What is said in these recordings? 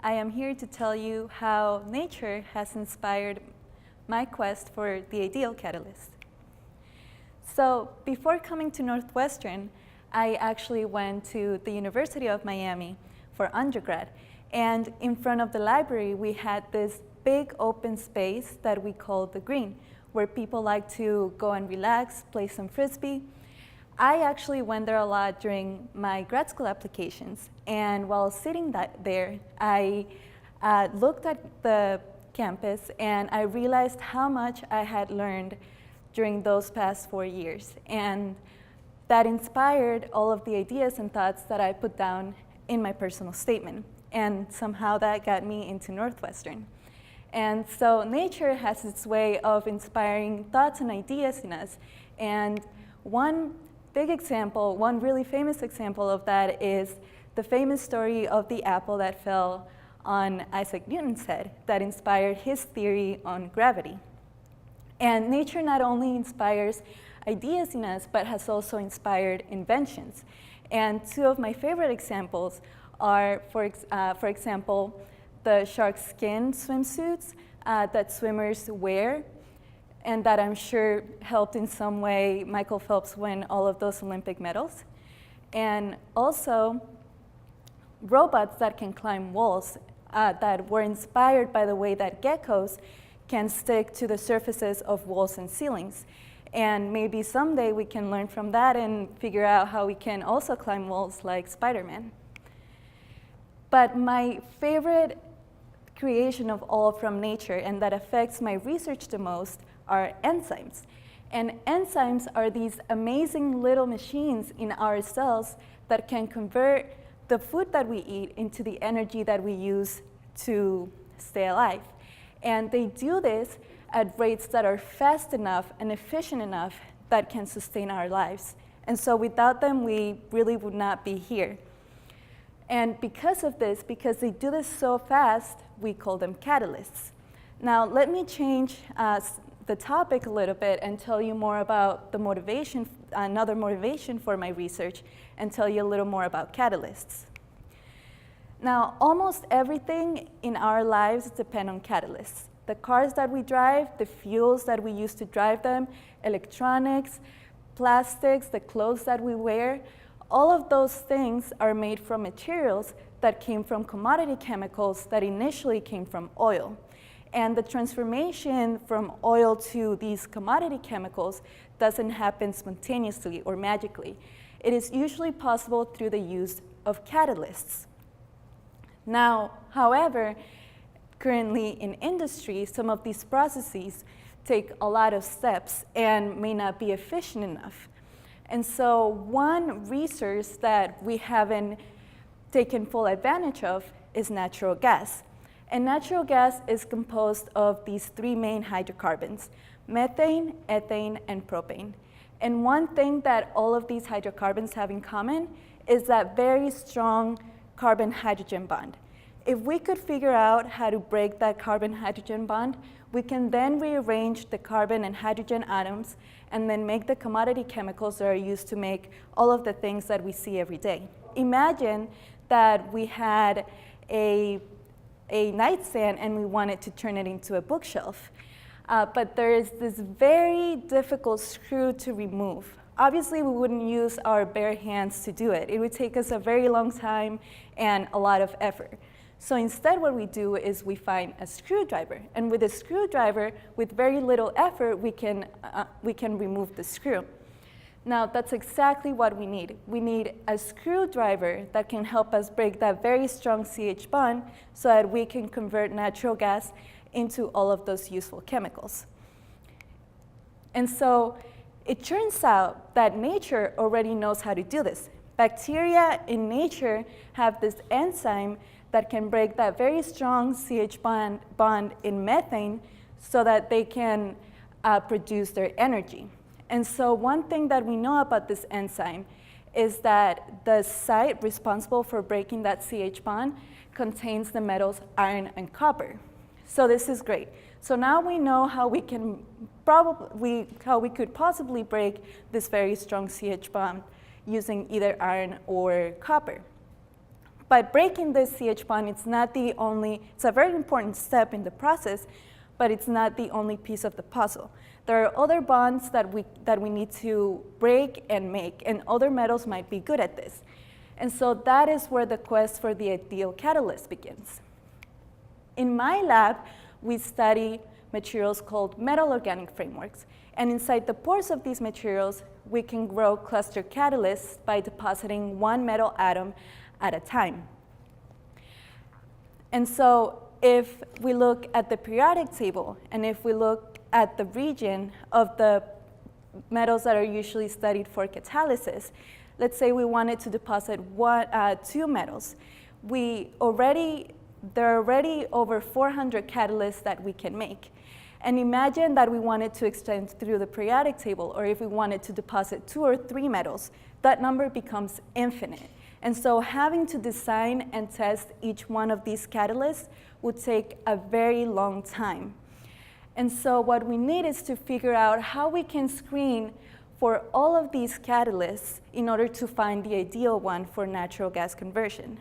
I am here to tell you how nature has inspired my quest for the ideal catalyst. So before coming to Northwestern, I actually went to the University of Miami for undergrad. And in front of the library, we had this big open space that we called the Green, where people like to go and relax, play some Frisbee. I actually went there a lot during my grad school applications. And while sitting there, I looked at the campus and I realized how much I had learned during those past 4 years. And that inspired all of the ideas and thoughts that I put down in my personal statement. And somehow that got me into Northwestern. And so nature has its way of inspiring thoughts and ideas in us. And one big example, one really famous example of that is the famous story of the apple that fell on Isaac Newton's head that inspired his theory on gravity. And nature not only inspires ideas in us, but has also inspired inventions. And two of my favorite examples are, for example, the shark skin swimsuits that swimmers wear, and that I'm sure helped in some way Michael Phelps win all of those Olympic medals. And also robots that can climb walls that were inspired by the way that geckos can stick to the surfaces of walls and ceilings. And maybe someday we can learn from that and figure out how we can also climb walls like Spiderman. But my favorite creation of all from nature, and that affects my research the most, are enzymes. And enzymes are these amazing little machines in our cells that can convert the food that we eat into the energy that we use to stay alive. And they do this at rates that are fast enough and efficient enough that can sustain our lives. And so without them, we really would not be here. And because of this, because they do this so fast, we call them catalysts. Now, let me change the topic a little bit and tell you more about the motivation, another motivation for my research, and tell you a little more about catalysts. Now, almost everything in our lives depend on catalysts. The cars that we drive, the fuels that we use to drive them, electronics, plastics, the clothes that we wear, all of those things are made from materials that came from commodity chemicals that initially came from oil. And the transformation from oil to these commodity chemicals doesn't happen spontaneously or magically. It is usually possible through the use of catalysts. Now, however, currently in industry, some of these processes take a lot of steps and may not be efficient enough. And so one resource that we haven't taken full advantage of is natural gas. And natural gas is composed of these three main hydrocarbons: methane, ethane, and propane. And one thing that all of these hydrocarbons have in common is that very strong carbon-hydrogen bond. If we could figure out how to break that carbon-hydrogen bond, we can then rearrange the carbon and hydrogen atoms and then make the commodity chemicals that are used to make all of the things that we see every day. Imagine that we had a nightstand and we wanted to turn it into a bookshelf. But there is this very difficult screw to remove. Obviously, we wouldn't use our bare hands to do it. It would take us a very long time and a lot of effort. So instead, what we do is we find a screwdriver. And with a screwdriver, with very little effort, we can remove the screw. Now, that's exactly what we need. We need a screwdriver that can help us break that very strong CH bond so that we can convert natural gas into all of those useful chemicals. And so it turns out that nature already knows how to do this. Bacteria in nature have this enzyme that can break that very strong CH bond in methane so that they can produce their energy. And so one thing that we know about this enzyme is that the site responsible for breaking that CH bond contains the metals iron and copper. So this is great. So now we know how we could possibly break this very strong CH bond using either iron or copper. But breaking this CH bond, it's a very important step in the process, but it's not the only piece of the puzzle. There are other bonds that we need to break and make, and other metals might be good at this. And so that is where the quest for the ideal catalyst begins. In my lab, we study materials called metal organic frameworks. And inside the pores of these materials, we can grow cluster catalysts by depositing one metal atom at a time. And so if we look at the periodic table, and if we look at the region of the metals that are usually studied for catalysis, let's say we wanted to deposit two metals. There are already over 400 catalysts that we can make. And imagine that we wanted to extend through the periodic table, or if we wanted to deposit 2 or 3 metals, that number becomes infinite. And so having to design and test each one of these catalysts would take a very long time. And so what we need is to figure out how we can screen for all of these catalysts in order to find the ideal one for natural gas conversion.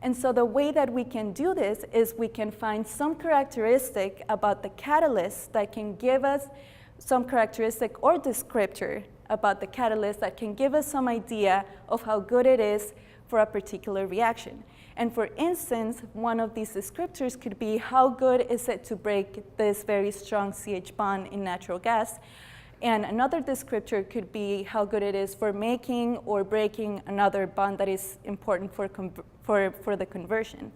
And so the way that we can do this is we can find some characteristic about the catalyst that can give us some characteristic or descriptor about the catalyst that can give us some idea of how good it is for a particular reaction. And for instance, one of these descriptors could be how good is it to break this very strong CH bond in natural gas. And another descriptor could be how good it is for making or breaking another bond that is important for the conversion.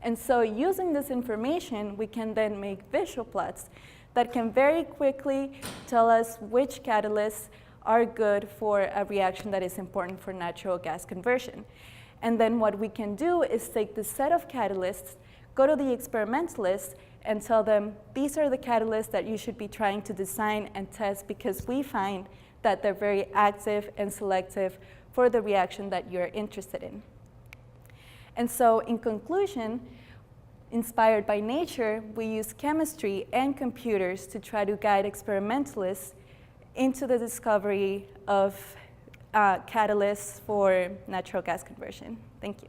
And so using this information, we can then make visual plots that can very quickly tell us which catalysts are good for a reaction that is important for natural gas conversion. And then what we can do is take the set of catalysts, go to the experimentalists, and tell them, these are the catalysts that you should be trying to design and test because we find that they're very active and selective for the reaction that you're interested in. And so in conclusion, inspired by nature, we use chemistry and computers to try to guide experimentalists into the discovery of catalysts for natural gas conversion. Thank you.